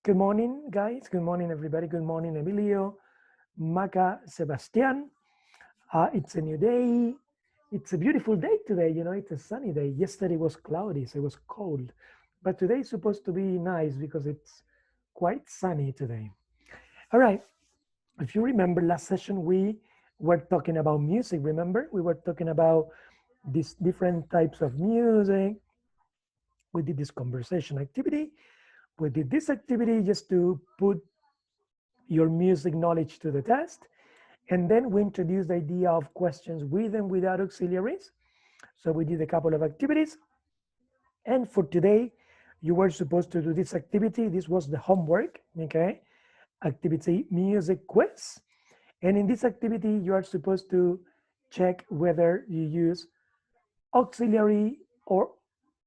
Good morning, guys. Good morning, everybody. Good morning, Emilio, Maca, Sebastian. It's a new day. It's a beautiful day today. You know, it's a sunny day. Yesterday was cloudy, so it was cold. But today is supposed to be nice because it's quite sunny today. All right. If you remember last session, we were talking about music. Remember, we were talking about these different types of music. We did this conversation activity. We did this activity just to put your music knowledge to the test. And then we introduced the idea of questions with and without auxiliaries. So we did a couple of activities. And for today, you were supposed to do this activity. This was the homework, okay? Activity music quiz. And in this activity, you are supposed to check whether you use auxiliary or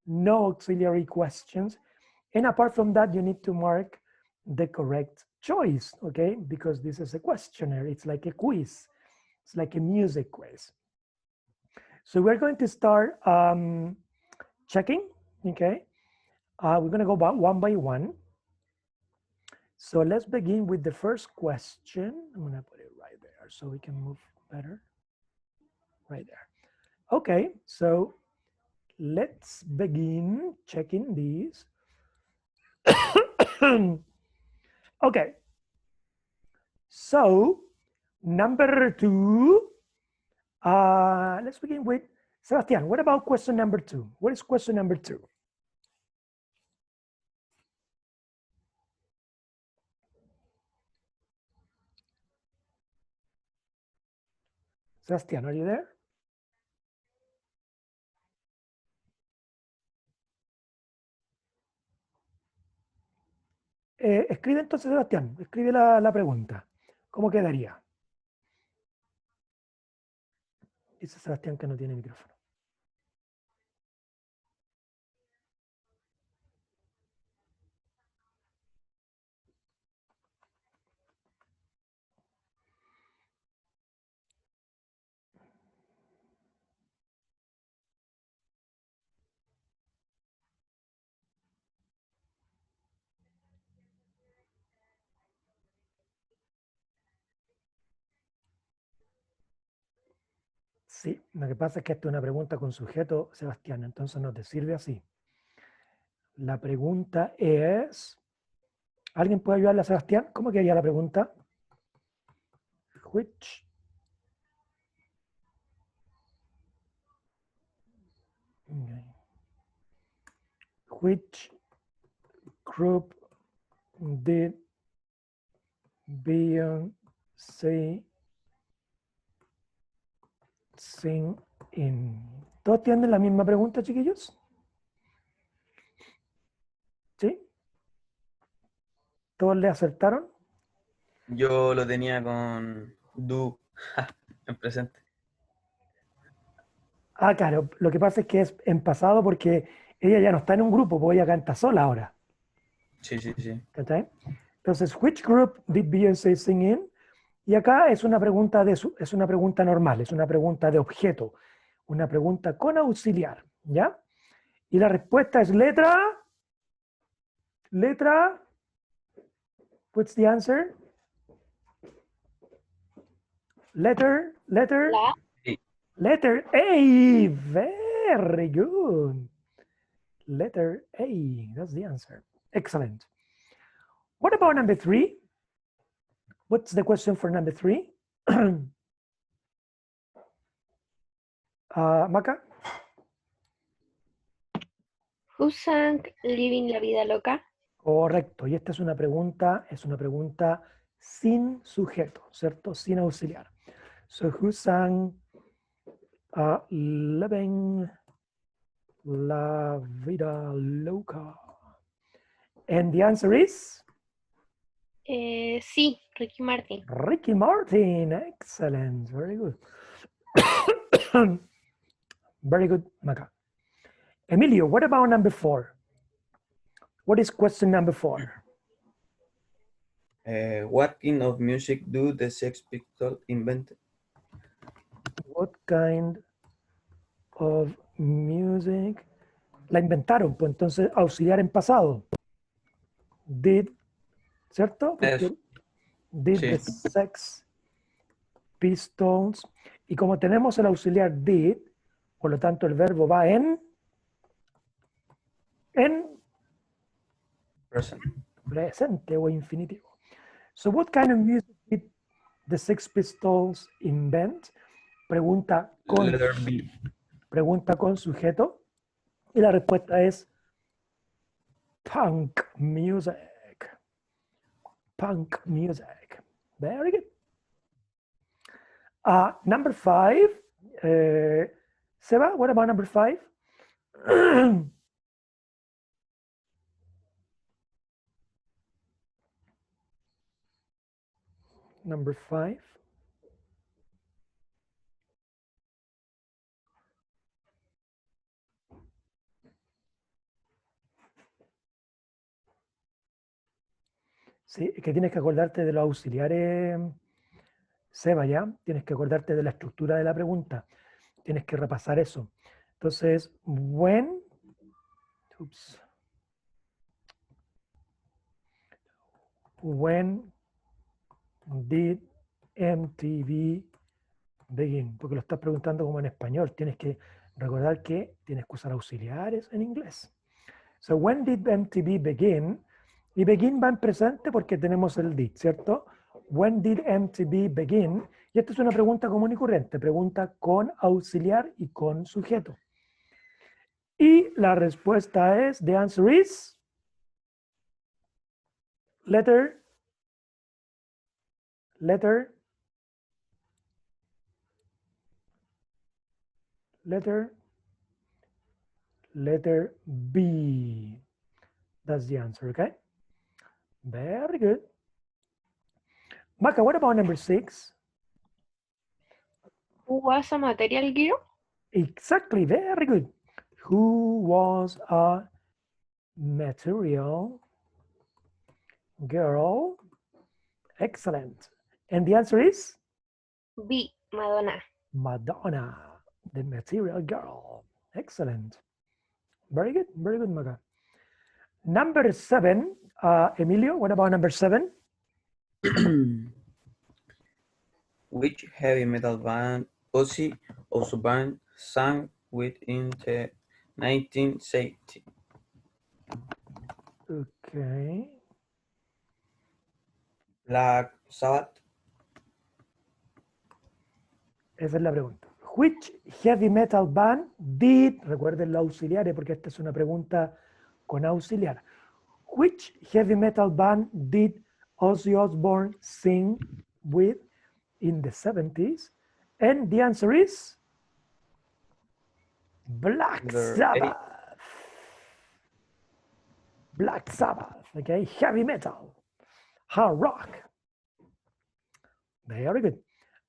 no auxiliary questions. And apart from that, you need to mark the correct choice, okay? Because this is a questionnaire. It's like a quiz. It's like a music quiz. So we're going to start checking, okay? We're going to go one by one. So let's begin with the first question. I'm going to put it right there so we can move better. Right there. Okay, so let's begin checking these. Okay. So number 2, let's begin with Sebastian. What about question number 2? What is question number 2? Sebastian, are you there? Escribe entonces, Sebastián, escribe la pregunta. ¿Cómo quedaría? Dice Sebastián que no tiene micrófono. Sí, lo que pasa es que esta es una pregunta con sujeto, Sebastián, entonces no te sirve así. La pregunta es, ¿alguien puede ayudarle a Sebastián? ¿Cómo quedaría la pregunta? Which group did Beyoncé sing in? ¿Todos tienen la misma pregunta, chiquillos? ¿Sí? ¿Todos le acertaron? Yo lo tenía con do en presente. Ah, claro, lo que pasa es que es en pasado porque ella ya no está en un grupo, pues ella canta sola ahora. Sí, sí, sí. ¿Okay? Entonces, which group did Beyoncé sing in? Y acá es una pregunta es una pregunta normal, es una pregunta de objeto, una pregunta con auxiliar, ¿ya? Y la respuesta es letra, what's the answer? Letter, La. letter A, very good. Letter A, that's the answer. Excellent. What about number 3? What's the question for number 3? Maca? Who sang Living la Vida Loca? Correcto. Y esta es una pregunta sin sujeto, ¿cierto? Sin auxiliar. So, who sang Living la Vida Loca? And the answer is? Sí, Ricky Martin. Ricky Martin. Excellent. Very good. Very good, Maca. Emilio, what about number 4? What is question number 4? What kind of music do the Sex Pistols invent? What kind of music? La inventaron, pues entonces auxiliar en pasado. Did ¿cierto? Porque Eso. did Sí. the Sex Pistols. Y como tenemos el auxiliar did, por lo tanto el verbo va en Present. presente o infinitivo. So what kind of music did the Sex Pistols invent? Pregunta Letter B. con sujeto. Y la respuesta es punk music. Punk music. Very good. Number 5. Seba, what about number 5? Number 5. Sí, es que tienes que acordarte de los auxiliares, Seba, ¿ya? Tienes que acordarte de la estructura de la pregunta. Tienes que repasar eso. Entonces, when did MTV begin? Porque lo estás preguntando como en español. Tienes que recordar que tienes que usar auxiliares en inglés. So, when did MTV begin? Y begin va en presente porque tenemos el did, ¿cierto? When did MTV begin? Y esta es una pregunta común y corriente, pregunta con auxiliar y con sujeto. Y la respuesta es, the answer is letter B. That's the answer, okay? Very good. Maka, what about number 6? Who was a material girl? Exactly, very good. Who was a material girl? Excellent. And the answer is B. Madonna. Madonna, the material girl. Excellent. Very good, Maka. Number 7, Emilio, what about number 7? Which heavy metal band Ozzy Osbourne sang with in the 1970? Okay. Black Sabbath. Esa es la pregunta. Which heavy metal band did, recuerden los auxiliares porque esta es una pregunta con auxiliar. Which heavy metal band did Ozzy Osbourne sing with in the 70s? And the answer is Black Number Sabbath. 8. Black Sabbath, okay? Heavy metal, hard rock. Very good.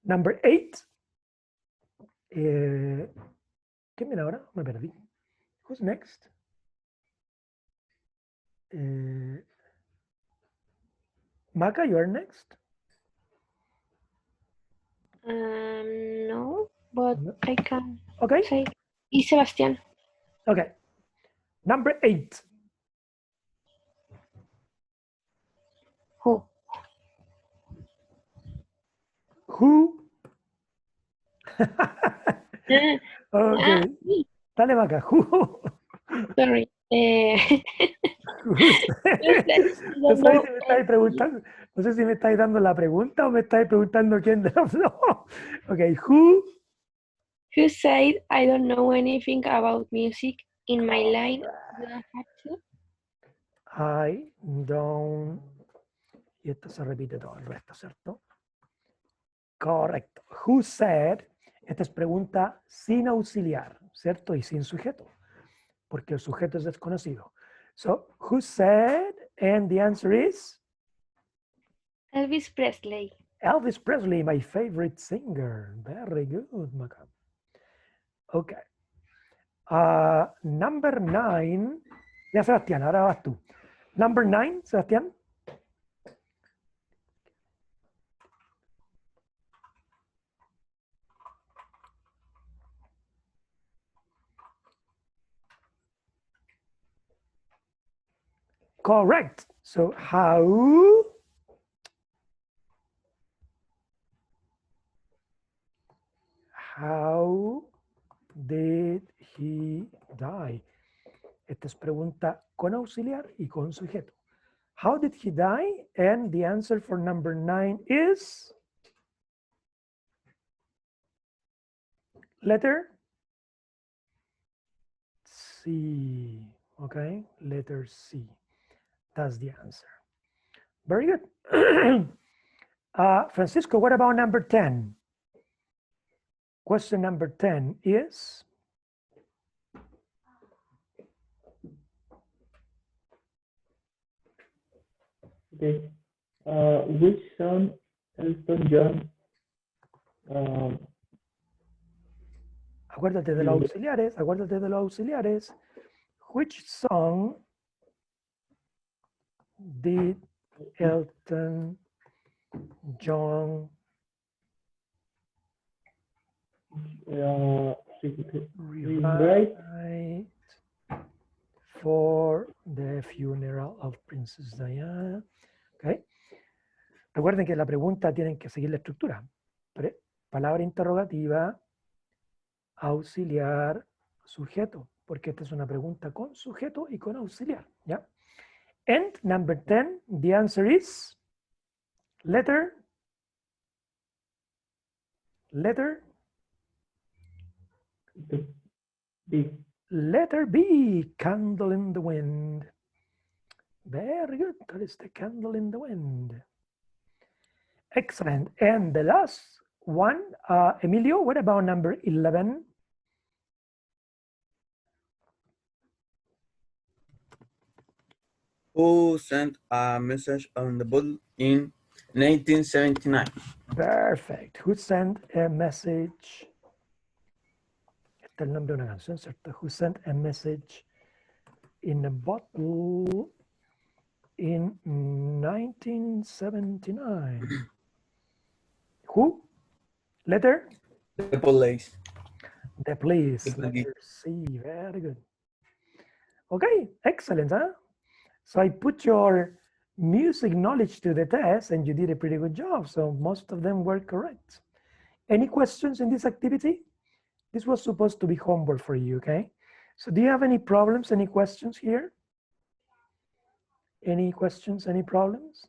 Number 8. ¿Quién viene ahora? Me perdí. Who's next? Maka, you are next. No, but No. I can Okay. say. Y Sebastián. Okay. Number 8. Who? Who? Okay. Me. Dale, Maka. Who? Sorry. Who said? No Don't sé know si me estáis preguntando. No sé si me estáis dando la pregunta o me estáis preguntando quién de los dos. Okay. Who? Who said I don't know anything about music in my line? You don't have to. I don't. Y esto se repite todo el resto, ¿cierto? Correcto. Who said? Esta es pregunta sin auxiliar, ¿cierto? Y sin sujeto, porque el sujeto es desconocido. So, who said? And the answer is Elvis Presley. Elvis Presley, my favorite singer. Very good, Maka. Okay. Number 9. Ya, Sebastián, ahora vas tú. Number 9, Sebastián. Correct. So, how How did he die? Esta es pregunta con auxiliar y con sujeto. How did he die? And the answer for number 9 is letter C. Okay, letter C. That's the answer. Very good. Francisco, what about number 10? Question number 10 is? Okay. Which song Elton John Acuérdate de los auxiliares, acuérdate de los auxiliares. Which song did Elton John rewrite for the funeral of Princess Diana? Okay. Recuerden que la pregunta tienen que seguir la estructura. Palabra interrogativa, auxiliar, sujeto, porque esta es una pregunta con sujeto y con auxiliar. ¿Ya? And number 10, the answer is letter B. Letter B, candle in the wind. Very good. That is the candle in the wind. Excellent. And the last one, Emilio, what about number 11? Who sent a message on the boat in 1979? Perfect. Who sent a message? Este es el nombre de una canción, ¿cierto? Who sent a message in a bottle in 1979? Who? Letter? The police. The police. The police. Letter C. Very good. Okay, excellent, huh? So I put your music knowledge to the test and you did a pretty good job. So most of them were correct. Any questions in this activity? This was supposed to be homework for you, okay? So do you have any problems, any questions here? Any questions, any problems?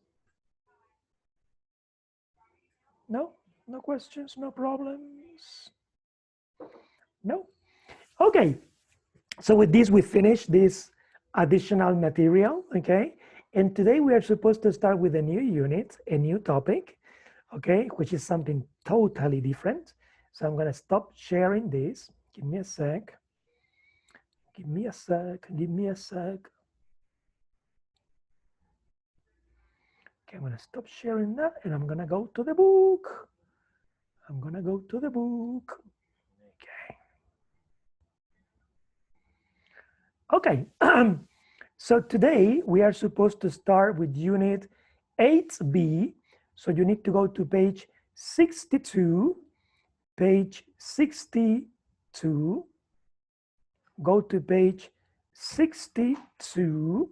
No? No questions, no problems? No? Okay. So with this, we finish this additional material, okay? And today we are supposed to start with a new unit, a new topic, okay? Which is something totally different. So I'm gonna stop sharing this. Give me a sec. Give me a sec, give me a sec. Okay, I'm gonna stop sharing that and I'm gonna go to the book. I'm gonna go to the book. Okay. Okay. So today we are supposed to start with unit 8B. So you need to go to page 62, page 62, go to page 62,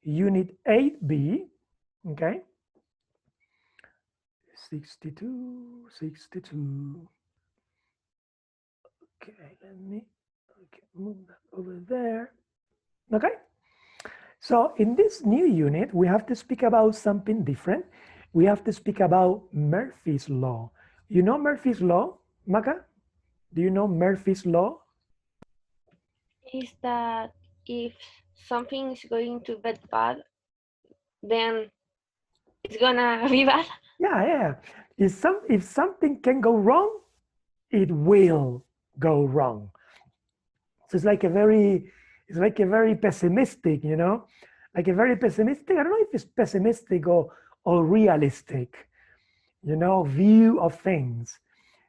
unit 8B, okay? 62, 62. Okay, let me move that over there. Okay. So in this new unit, we have to speak about something different. We have to speak about Murphy's Law. You know Murphy's Law, Maka? Do you know Murphy's Law? Is that if something is going to be bad, then it's gonna be bad? Yeah. If something can go wrong, it will go wrong. So it's like a very pessimistic, you know, like a very pessimistic, I don't know if it's pessimistic or realistic, you know, view of things.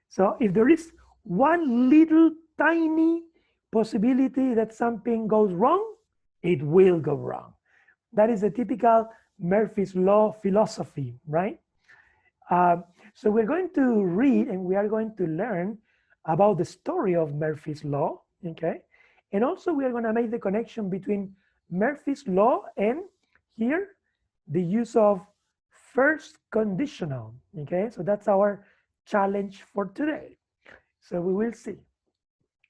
So if there is one little tiny possibility that something goes wrong, it will go wrong. That is a typical Murphy's Law philosophy, right? So we're going to read and we are going to learn about the story of Murphy's Law, okay? And also we are going to make the connection between Murphy's Law and here, the use of first conditional, okay? So that's our challenge for today. So we will see.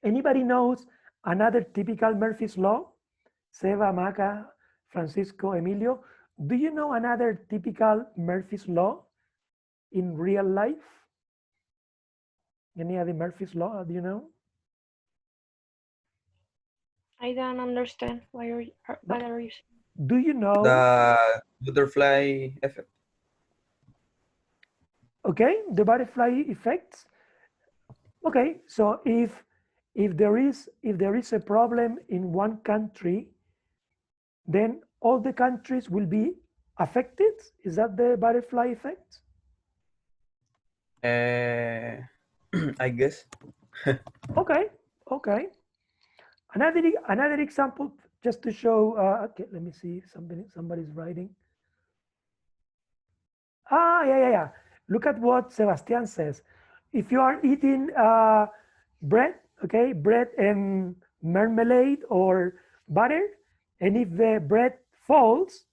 Anybody knows another typical Murphy's Law? Seba, Maca, Francisco, Emilio. Do you know another typical Murphy's Law in real life? Any other Murphy's Law, do you know? I don't understand what are you saying? Do you know? The butterfly effect. Okay, the butterfly effects. Okay, so if there is a problem in one country, then all the countries will be affected. Is that the butterfly effect? I guess. Okay, okay. Another example, just to show. Okay, let me see. Somebody's writing. Yeah. Look at what Sebastian says. If you are eating bread, okay, bread and marmalade or butter, and if the bread falls,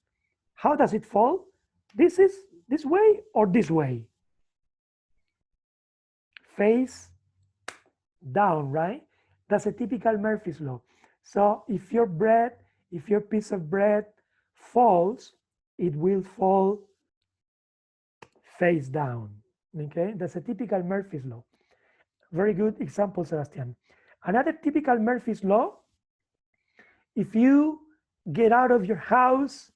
how does it fall? This is this way or this way? Face down, right? That's a typical Murphy's Law. So if your piece of bread falls, it will fall face down. Okay, that's a typical Murphy's Law. Very good example, Sebastian. Another typical Murphy's Law, if you get out of your house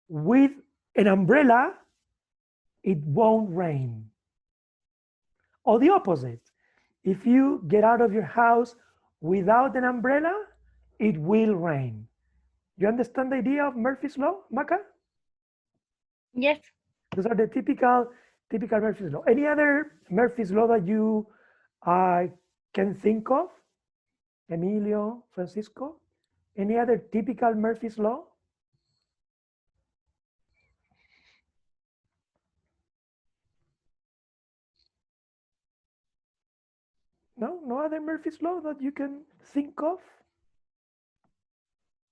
with an umbrella, it won't rain. Or the opposite, if you get out of your house without an umbrella, it will rain. You understand the idea of Murphy's Law, Maca? Yes. Those are the typical Murphy's Law. Any other Murphy's Law that you can think of? Emilio, Francisco? Any other typical Murphy's Law? No? No other Murphy's Law that you can think of?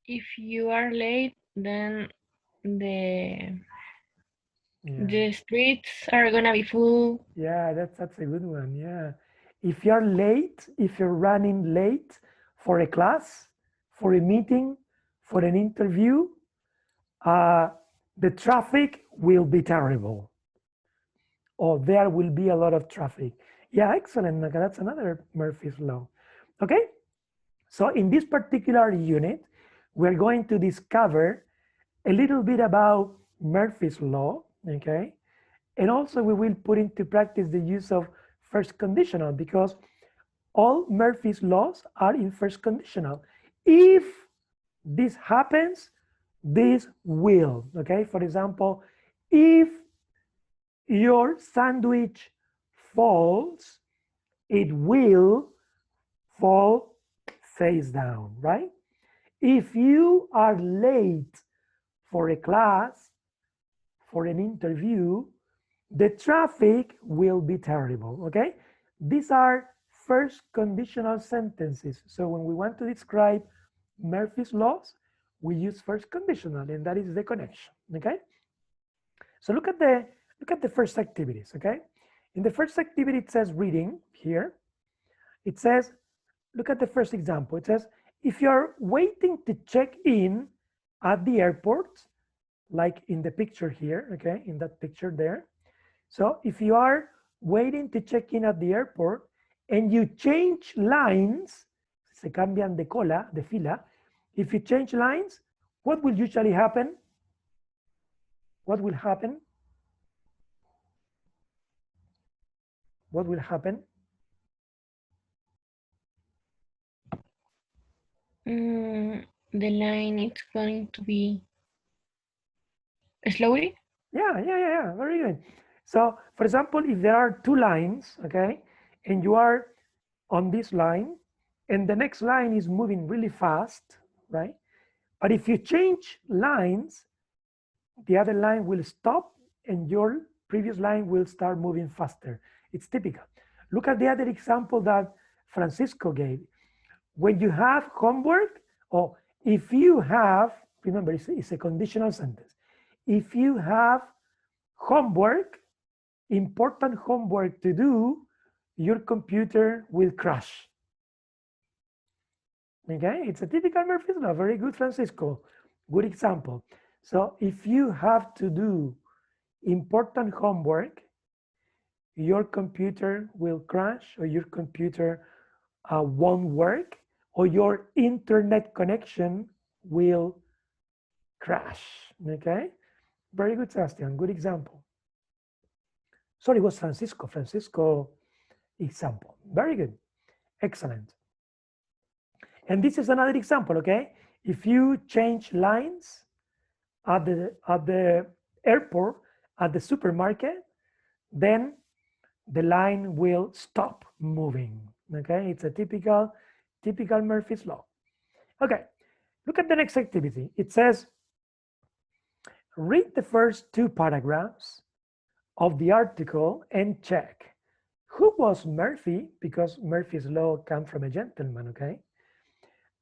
If you are late, then the streets are gonna be full. Yeah, that's a good one. Yeah. If you're late, if you're running late for a class, for a meeting, for an interview, the traffic will be terrible. Or there will be a lot of traffic. Yeah, excellent, Naka. That's another Murphy's Law. Okay? So in this particular unit, we're going to discover a little bit about Murphy's Law, okay? And also we will put into practice the use of first conditional because all Murphy's laws are in first conditional. If this happens, this will, okay? For example, if your sandwich falls, it will fall face down, right? If you are late for a class, for an interview, the traffic will be terrible, okay? These are first conditional sentences. So when we want to describe Murphy's laws, we use first conditional, and that is the connection, okay? So look at the first activities, okay? In the first activity, it says reading here. It says, look at the first example. It says, if you're waiting to check in at the airport, like in the picture here, okay, in that picture there. So if you are waiting to check in at the airport and you change lines, se cambian de cola, de fila, if you change lines, what will usually happen? What will happen? What will happen? The line is going to be slowly. Yeah, very good. So for example, if there are two lines, okay, and you are on this line and the next line is moving really fast, right? But if you change lines, the other line will stop and your previous line will start moving faster. It's typical. Look at the other example that Francisco gave. When you have homework, or if you have, remember, it's a conditional sentence. If you have homework, important homework to do, your computer will crash. Okay, it's a typical Murphy's Law. Very good, Francisco. Good example. So if you have to do important homework, your computer will crash, or your computer won't work, or your internet connection will crash. Okay, very good, Sebastian. Good example. Sorry, it was Francisco. Francisco example. Very good. Excellent. And this is another example, okay? If you change lines at the airport, at the supermarket, then the line will stop moving, okay? It's a typical Murphy's Law. Okay, look at the next activity. It says, read the first two paragraphs of the article and check who was Murphy, because Murphy's Law comes from a gentleman, okay?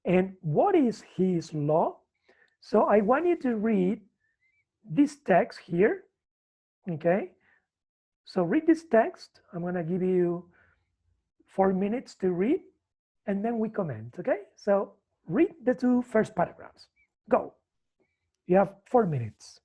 And what is his law? So I want you to read this text here, okay? So read this text. I'm gonna give you 4 minutes to read, and then we comment, okay? So read the two first paragraphs. Go. You have 4 minutes.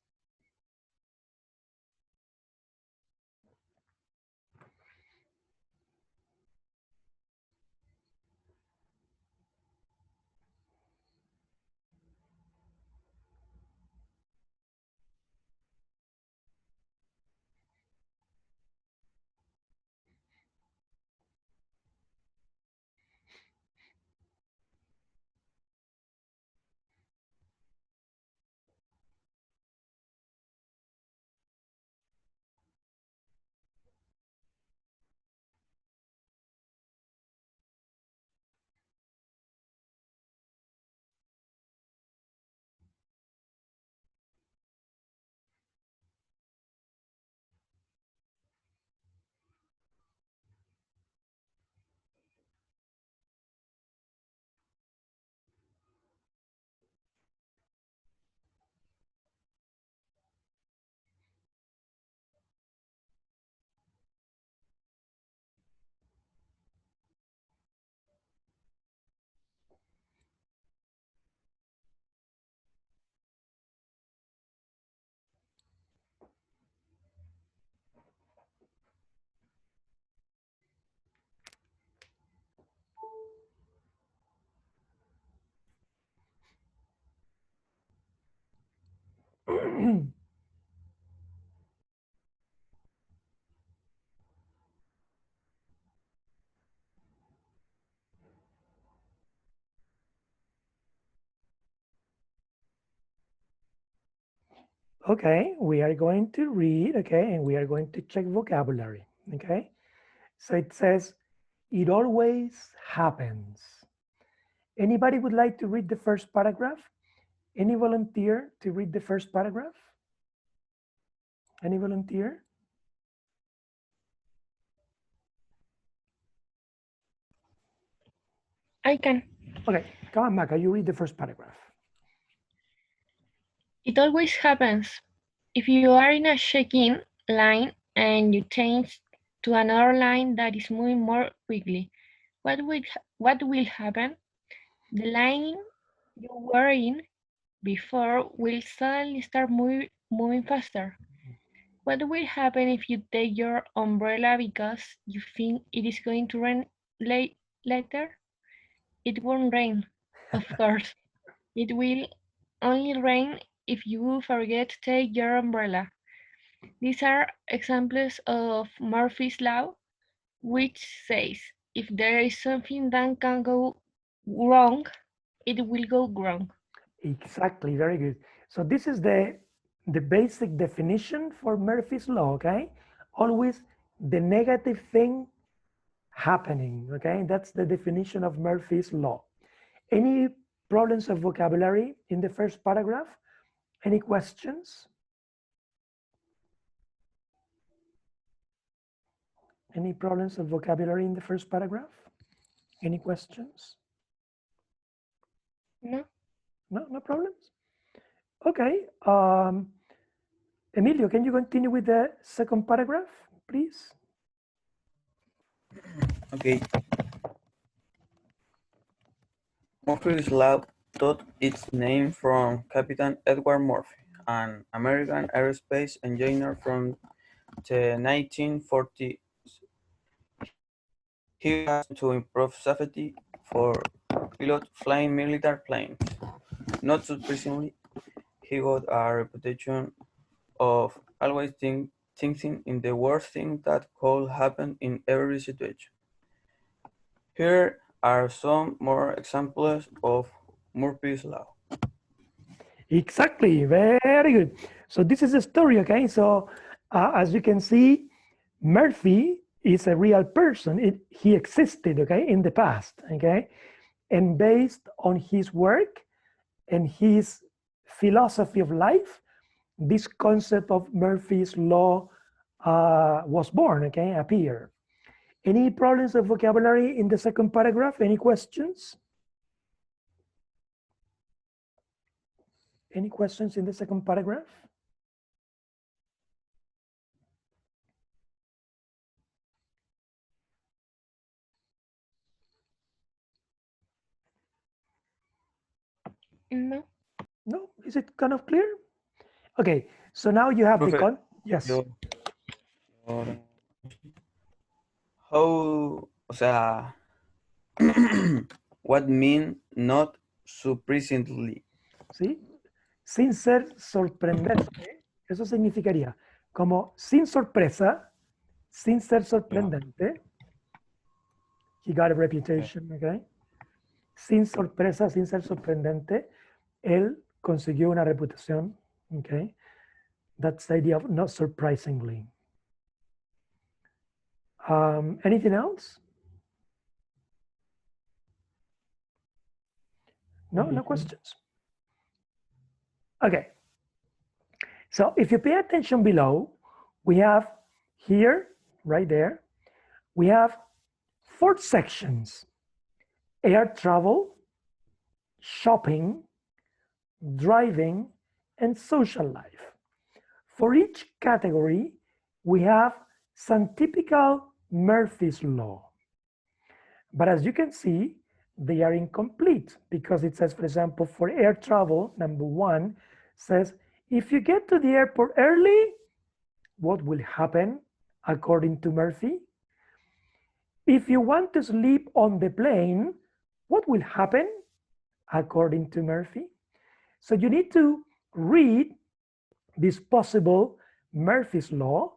Okay, we are going to read, okay, and we are going to check vocabulary, okay? So it says, it always happens. Anybody would like to read the first paragraph? Any volunteer to read the first paragraph? Any volunteer? I can. Okay, come on, Maka, you read the first paragraph. It always happens. If you are in a check-in line and you change to another line that is moving more quickly, what will happen? The line you were in before will suddenly start moving faster. What will happen if you take your umbrella because you think it is going to rain later? It won't rain, of course. It will only rain if you forget to take your umbrella. These are examples of Murphy's Law, which says if there is something that can go wrong, it will go wrong. Exactly, very good. So this is the basic definition for Murphy's Law, okay? Always the negative thing happening, okay? That's the definition of Murphy's Law. Any problems of vocabulary in the first paragraph? Any questions? Any problems of vocabulary in the first paragraph? Any questions? No? No, no problems? Okay. Emilio, can you continue with the second paragraph, please? Okay, Murphy's Law took its name from Captain Edward Murphy, an American aerospace engineer from the 1940s. He was designed to improve safety for pilots flying military planes. Not surprisingly, he got a reputation of always thinking in the worst thing that could happen in every situation. Here are some more examples of Murphy's Law. Exactly. Very good. So this is a story, okay? So as you can see, Murphy is a real person. He existed, okay, in the past, okay? And based on his work and his philosophy of life, this concept of Murphy's law was born, okay, appeared. Any problems of vocabulary in the second paragraph? Any questions? Any questions in the second paragraph? No. No? Is it kind of clear? Okay, so now you have the Profe, yes. yo, how, o sea, what mean not surprisingly? ¿Sí? Sin ser sorprendente, eso significaría como sin sorpresa, sin ser Yeah. sorprendente. He got a reputation, okay? Sin sorpresa, sin ser sorprendente, él consiguió una reputación, okay? That's the idea of not surprisingly. Anything else? No, no questions. Okay. So if you pay attention below, we have here, right there, we have 4 sections: air travel, shopping, driving, and social life. For each category, we have some typical Murphy's Law. But as you can see, they are incomplete because it says, for example, for air travel, number 1 says, if you get to the airport early, what will happen according to Murphy? If you want to sleep on the plane, what will happen according to Murphy? So you need to read this possible Murphy's Law,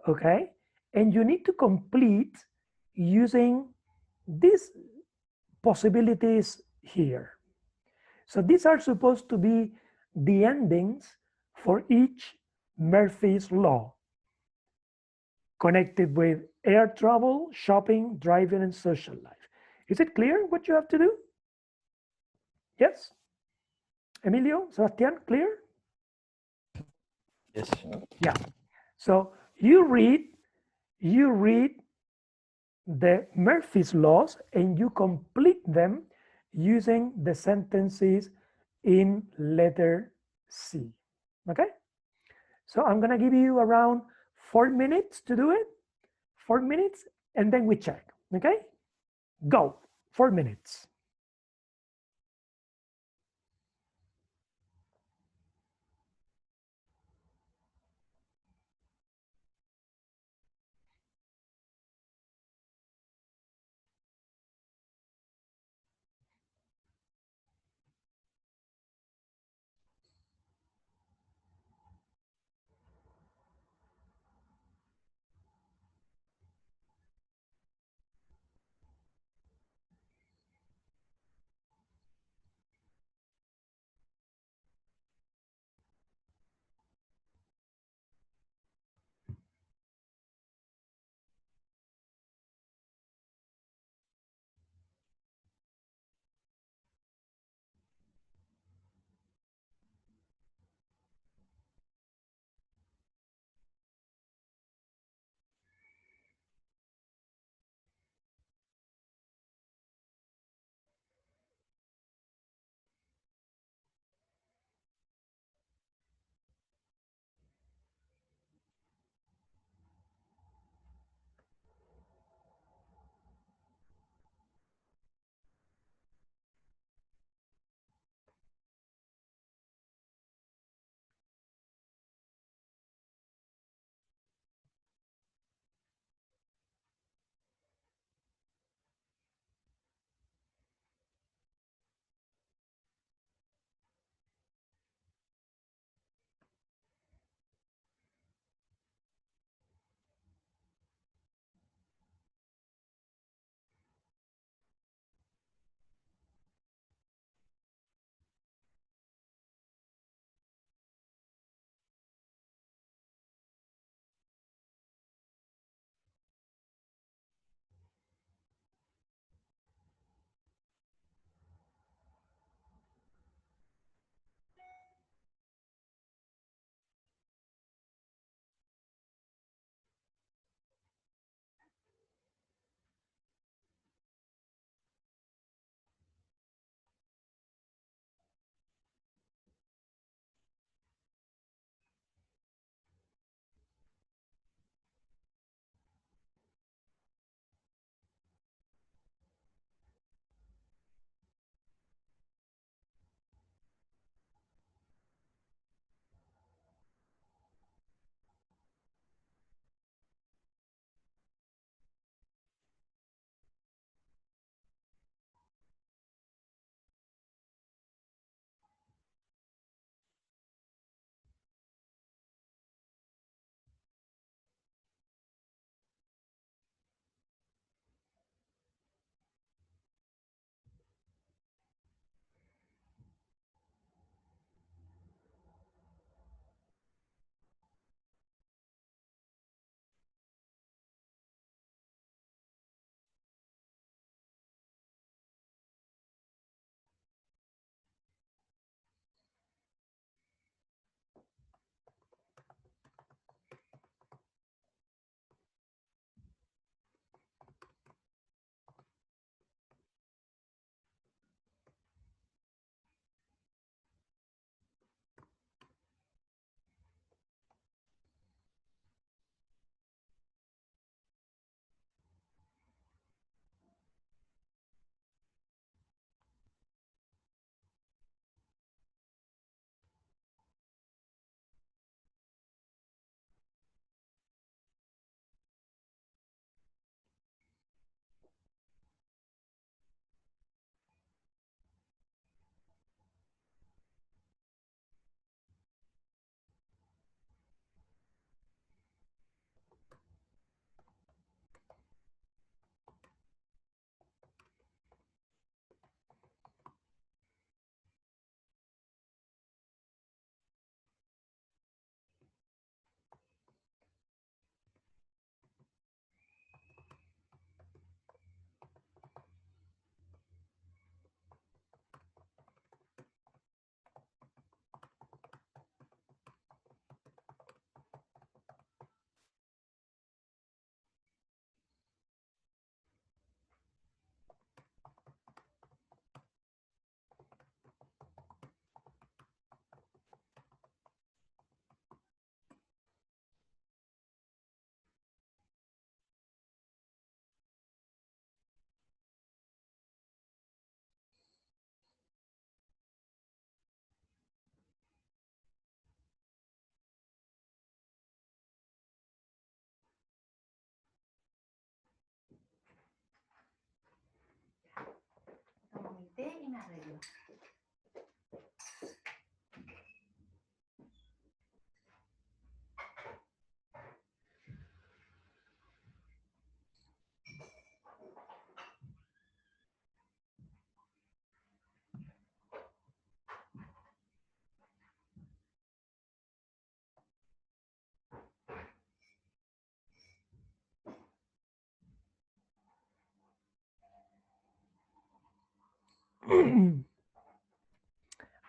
okay? And you need to complete using these possibilities here. So these are supposed to be the endings for each Murphy's Law connected with air travel, shopping, driving, and social life. Is it clear what you have to do? Yes? Emilio, Sebastian, clear? Yes. Yeah. So you read the Murphy's laws and you complete them using the sentences in letter C. Okay? So I'm gonna give you around 4 minutes to do it. 4 minutes, and then we check. Okay? Go. 4 minutes.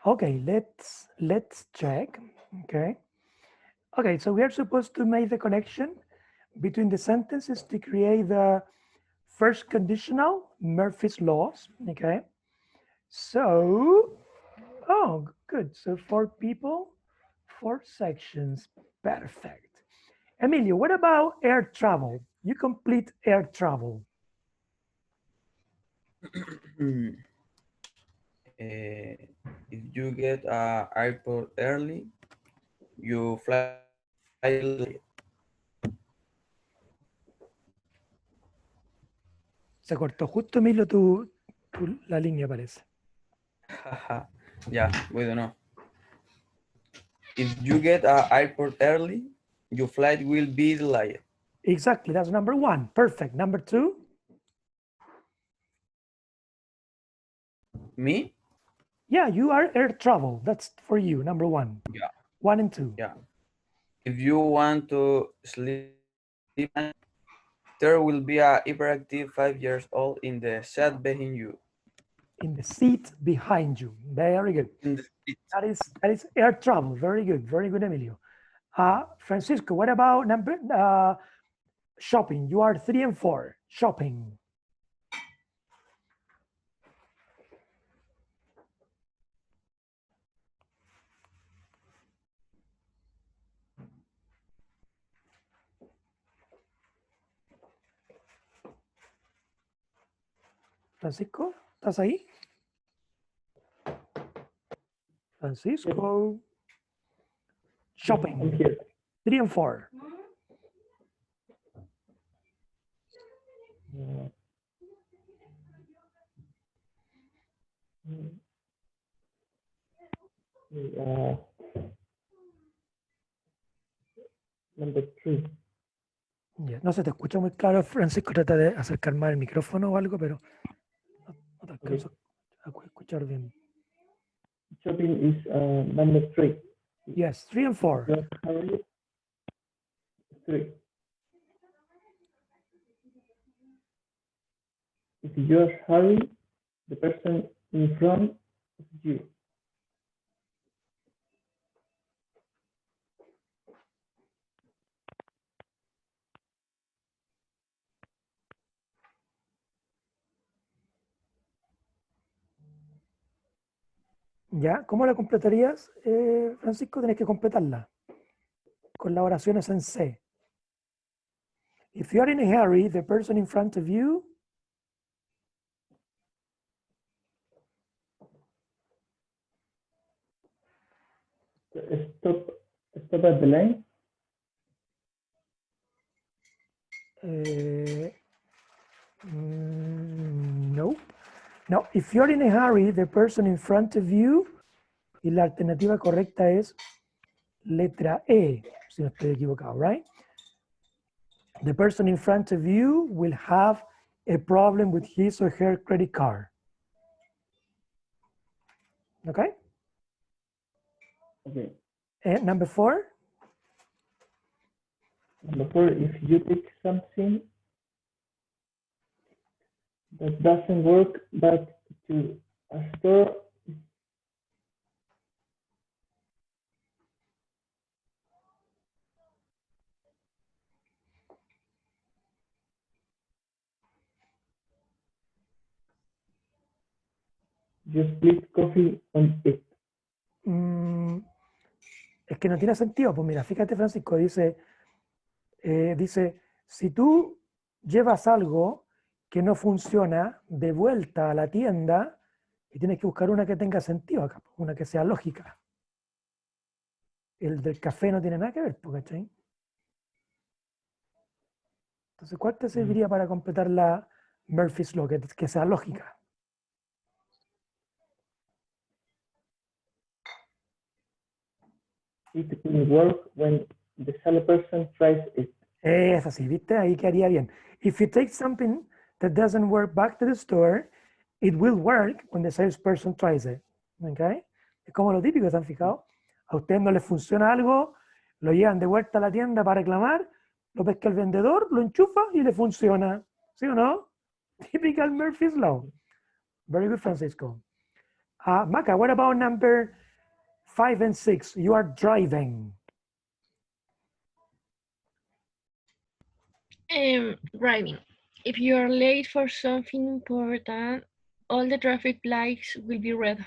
Okay, let's check. Okay, so we are supposed to make the connection between the sentences to create the first conditional, Murphy's laws. Okay, so good. So 4 people, 4 sections. Perfect. Emilio, what about air travel? You complete air travel. If you get a airport early, you fly late. Se cortó justo, Emilio, la línea parece. Yeah, we don't know. If you get a airport early, your flight will be delayed. Exactly, that's number 1. Perfect. Number 2? Me? Yeah, you are air travel. That's for you, number 1. Yeah. 1 and 2. Yeah. If you want to sleep, there will be a hyperactive 5 years old in the seat behind you. In the seat behind you. Very good. In the seat. That is air travel. Very good. Very good, Emilio. Francisco, what about number shopping? You are 3 and 4. Shopping. Francisco, ¿estás ahí? Francisco. Shopping. I'm here. 3 and 4. Number 3. Yeah. No se te escucha muy claro, Francisco. Trata de acercar más el micrófono o algo, pero no te alcanzo a escuchar bien. Shopping is number 3. Yes, 3 and 4. 3. If you're hurry, the person in front of you. ¿Ya? ¿Cómo la completarías, Francisco? Tienes que completarla con las oraciones en C. If you are in a hurry, the person in front of you. Stop at the line. No. No, if you're in a hurry, the person in front of you. Y la alternativa correcta es letra E, si no estoy equivocado, right? The person in front of you will have a problem with his or her credit card. Okay? Okay. And number 4? Number 4, if you take something that doesn't work back to a store, just split coffee on it. Es que no tiene sentido. Pues mira, fíjate, Francisco, dice, si tú llevas algo que no funciona de vuelta a la tienda, y tienes que buscar una que tenga sentido acá, una que sea lógica. El del café no tiene nada que ver, ¿cachai? Entonces, ¿cuál te serviría para completar la Murphy's Law, que sea lógica? It will work when the salesperson tries it. Es así, ¿viste? Ahí quedaría bien. If you take something that doesn't work back to the store, it will work when the salesperson tries it. ¿Okay? Es como lo típico, ¿se han fijado? A ustedes no les funciona algo, lo llevan de vuelta a la tienda para reclamar, lo pesca el vendedor, lo enchufa y le funciona. ¿Sí o no? Typical Murphy's Law. Very good, Francisco. Maka, what about number 5 and 6? You are driving. Driving. If you are late for something important, all the traffic lights will be red.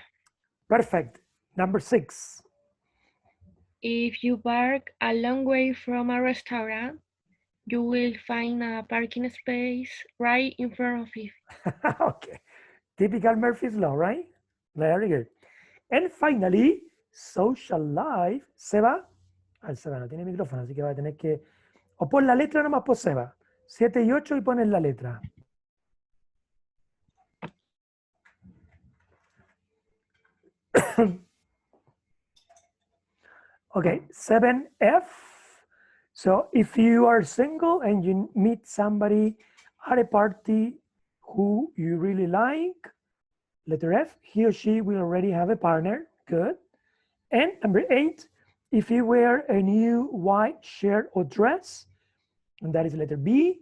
Perfect. Number 6. If you park a long way from a restaurant, you will find a parking space right in front of it. Okay. Typical Murphy's Law, right? Very good. And finally, social life. Seba. Ah, Seba no tiene micrófono, así que va a tener que... O pon la letra nomás por Seba. 7 y 8 y pones la letra. Okay, 7F. So if you are single and you meet somebody at a party who you really like, letter F, he or she will already have a partner. Good. And number 8, if you wear a new white shirt or dress, and that is letter B,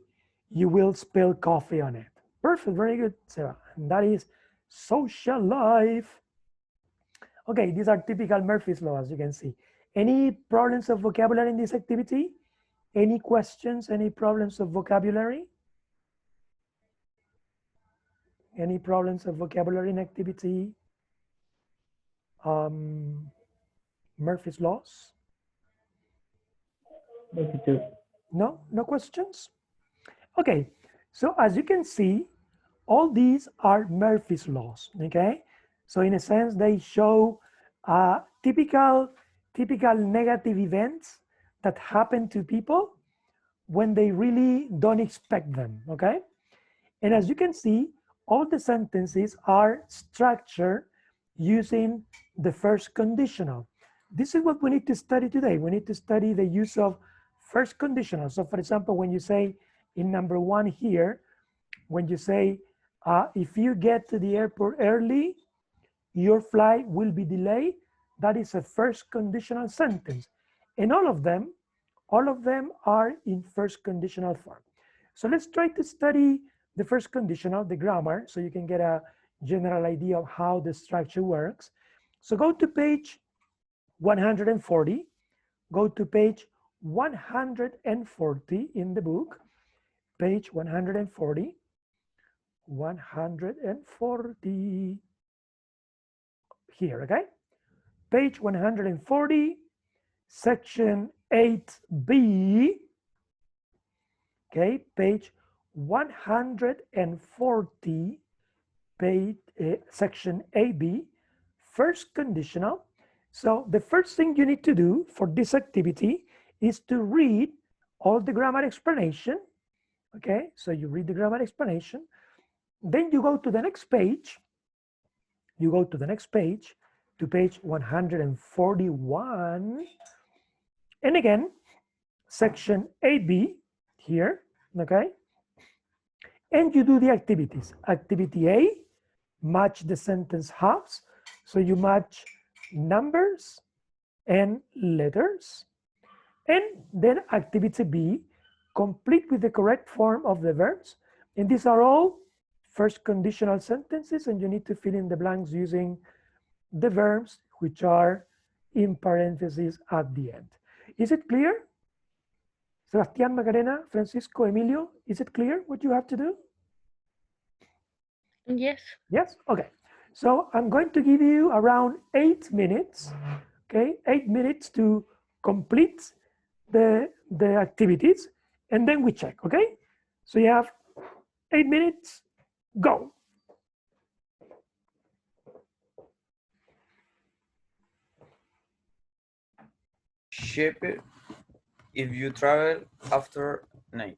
you will spill coffee on it. Perfect, very good, Sarah. And that is social life. Okay, these are typical Murphy's Law, as you can see. Any problems of vocabulary in this activity? Any questions, any problems of vocabulary? Any problems of vocabulary in activity? Murphy's Laws? No, no questions? Okay, so as you can see, all these are Murphy's Laws, okay? So in a sense, they show typical negative events that happen to people when they really don't expect them, okay? And as you can see, all the sentences are structured using the first conditional. This is what we need to study today. We need to study the use of first conditional. So for example, when you say in number 1 here, when you say, if you get to the airport early, your flight will be delayed, that is a first conditional sentence. And all of them are in first conditional form. So let's try to study the first conditional, the grammar, so you can get a general idea of how the structure works. So go to page 140, go to page 140 in the book, page 140, 140 here, okay? Page 140, section 8B, okay, page 140, page, section AB, first conditional. So the first thing you need to do for this activity is to read all the grammar explanation, okay? So you read the grammar explanation, then you go to the next page, you go to the next page, to page 141, and again, section AB here, okay? And you do the activities. Activity A, match the sentence halves. So you match numbers and letters. And then activity B, complete with the correct form of the verbs. And these are all first conditional sentences, and you need to fill in the blanks using the verbs which are in parentheses at the end. Is it clear? Sebastián, Macarena, Francisco, Emilio, is it clear what you have to do? Yes. Yes? Okay. So I'm going to give you around 8 minutes, okay? 8 minutes to complete the activities, and then we check, okay? So you have 8 minutes, go. Cheaper if you travel after 9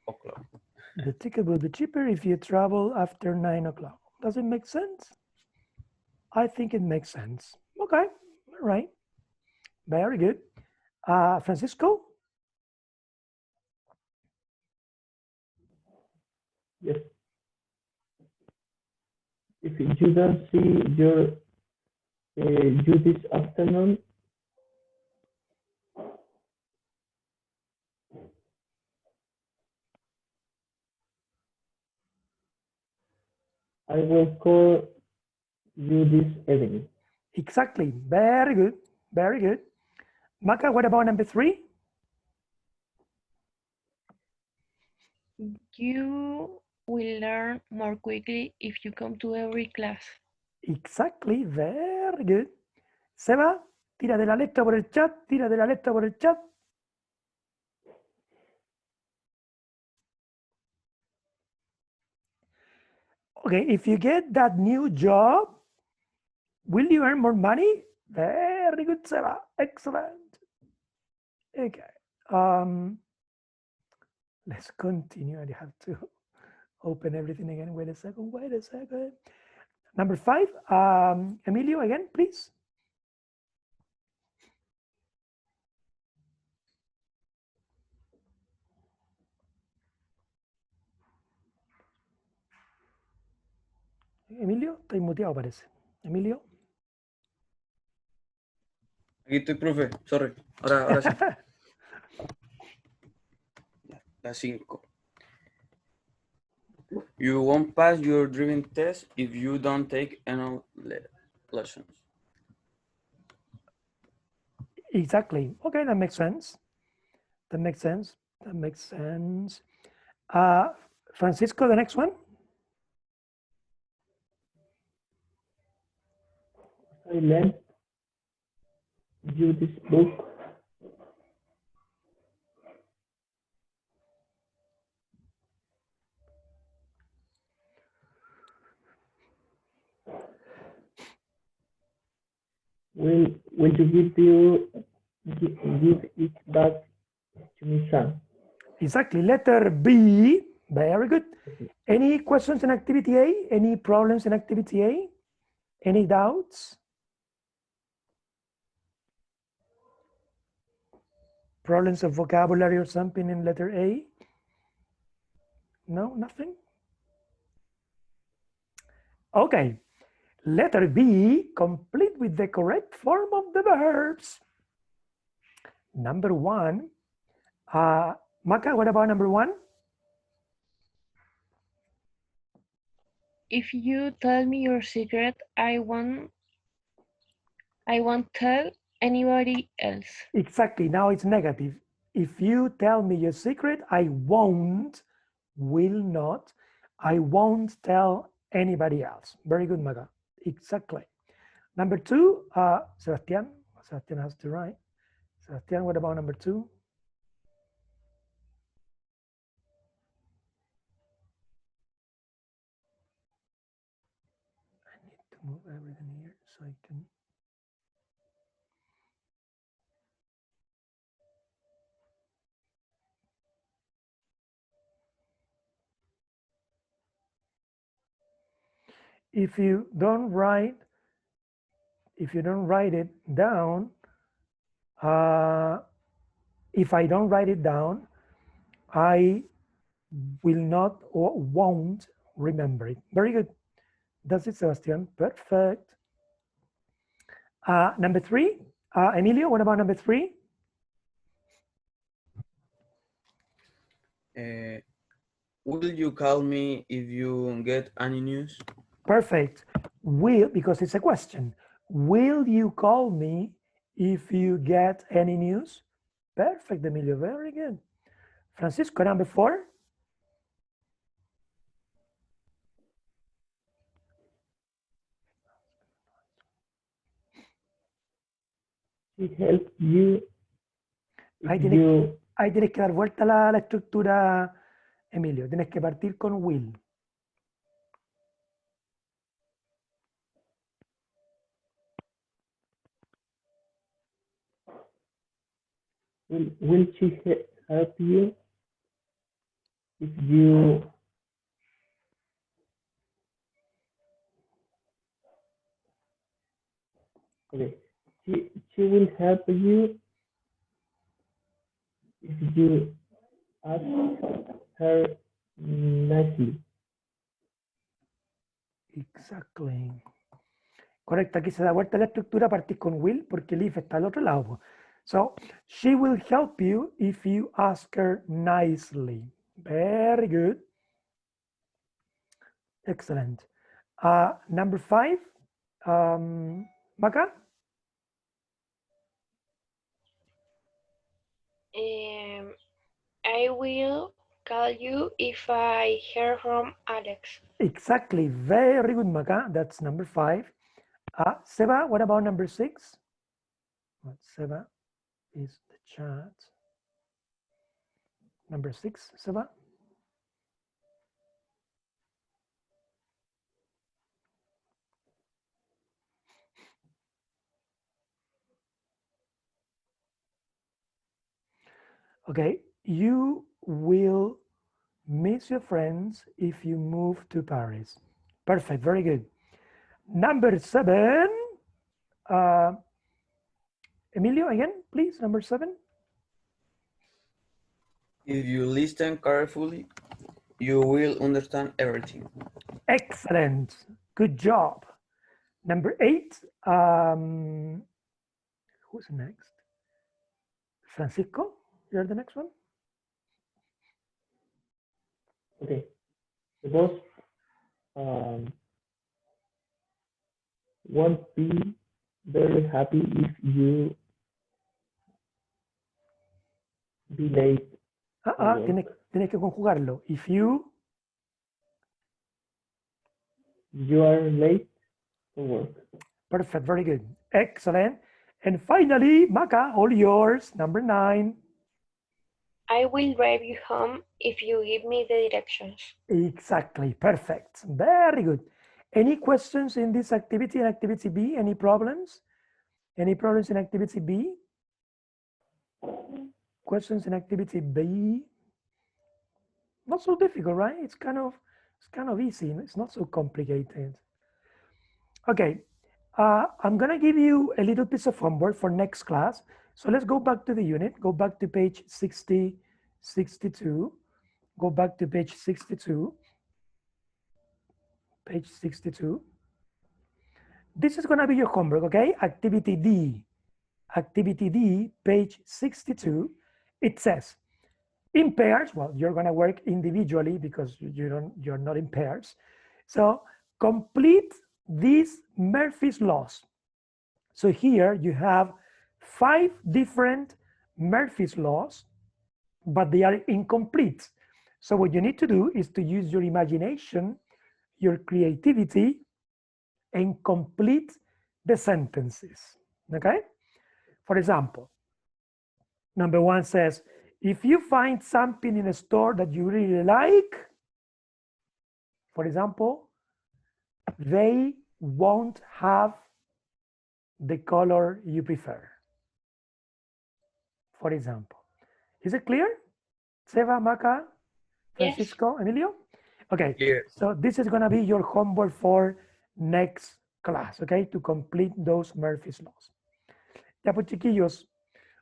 o'clock. The ticket will be cheaper if you travel after 9 o'clock. Does it make sense? I think it makes sense. Okay, all right. Very good. Francisco? Yes. If you don't see your you this afternoon, I will call you this evening? Exactly. Very good. Very good. Maka, what about number 3? You will learn more quickly if you come to every class. Exactly. Very good. Seba, tira de la letra por el chat. Tira de la letra por el chat. Okay, if you get that new job, will you earn more money? Very good, Seba. Excellent. Okay. Let's continue. I have to open everything again. Wait a second. Wait a second. Number 5. Emilio, again, please. Emilio, estoy muteado, parece. Emilio. Aquí estoy, profe. Sorry. Ahora sí. La 5. You won't pass your driving test if you don't take any lessons. Exactly. Okay, that makes sense. That makes sense. That makes sense. Francisco, the next one. I lent you this book. Will you give it back to me, Sam? Exactly. Letter B. Very good. Any questions in activity A? Any problems in activity A? Any doubts? Problems of vocabulary or something in letter A? No, nothing? Okay. Letter B, complete with the correct form of the verbs. Number 1. Maka, what about number 1? If you tell me your secret, I won't tell anybody else. Exactly. Now it's negative. If you tell me your secret, I won't, will not, I won't tell anybody else. Very good, Maka. Exactly. Number 2, Sebastian. Sebastian has to write. Sebastian, what about number 2? I need to move everything here so I can. If you don't write it down, if I don't write it down, I will not or won't remember it. Very good. That's it, Sebastian. Perfect. Number 3, Emilio, what about number 3? Will you call me if you get any news? Perfect. Will, because it's a question. Will you call me if you get any news? Perfect, Emilio. Very good. Francisco, number 4. She help you Ahí if tienes, you ahí tienes que dar vuelta a la estructura, Emilio. Tienes que partir con will. will she help you if you okay. She will help you if you ask her nicely. Exactly. Correcto, aquí se da vuelta la estructura, partir con will, porque el if está al otro lado. So, she will help you if you ask her nicely. Very good. Excellent. Number 5. Maca? I will call you if I hear from Alex. Exactly. Very good, Maca. That's number 5. Seba, what about number 6? Well, Seba is the chat. Number 6, Seba. Okay, you will miss your friends if you move to Paris. Perfect, very good. Number 7, Emilio, again, please, number 7. If you listen carefully, you will understand everything. Excellent, good job. Number 8, who's next? Francisco, you're the next one. Okay. The boss um, won't be very happy if you be late to work. Tienes que conjugarlo. If you are late to work. Perfect, very good. Excellent. And finally, Maca, all yours, number 9. I will drive you home if you give me the directions. Exactly, perfect. Very good. Any questions in this activity and activity B? Any problems? Any problems in activity B? Questions in activity B? Not so difficult, right? It's kind of easy. It's not so complicated. Okay, I'm gonna give you a little piece of homework for next class. So let's go back to the unit, go back to page 60, 62, go back to page 62, page 62. This is gonna be your homework, okay? Activity D, page 62. It says, in pairs, well, you're gonna work individually because you're not in pairs. So complete these Murphy's laws. So here you have 5 different Murphy's laws, but they are incomplete. So what you need to do is to use your imagination, your creativity, and complete the sentences, okay? For example, number 1 says, if you find something in a store that you really like, for example, they won't have the color you prefer. For example, is it clear? Seba, Maca, Francisco, yes. Emilio? Okay, yeah. So this is gonna be your homework for next class, okay? To complete those Murphy's laws. Ya pues chiquillos,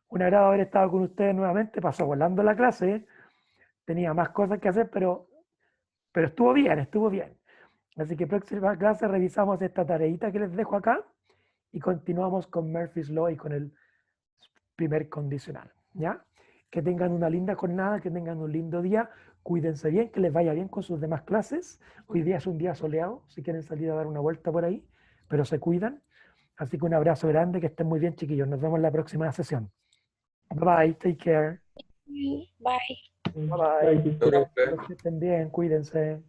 un agrado haber estado con ustedes nuevamente, pasó volando la clase, tenía más cosas que hacer, pero estuvo bien, estuvo bien. Así que próxima clase revisamos esta tareita que les dejo acá y continuamos con Murphy's Law y con el primer condicional, ¿ya? Que tengan una linda jornada, que tengan un lindo día, cuídense bien, que les vaya bien con sus demás clases. Hoy día es un día soleado, si quieren salir a dar una vuelta por ahí, pero se cuidan. Así que un abrazo grande, que estén muy bien, chiquillos. Nos vemos en la próxima sesión. Bye bye, take care. Bye. Bye bye. Bye. Que estén bien, cuídense.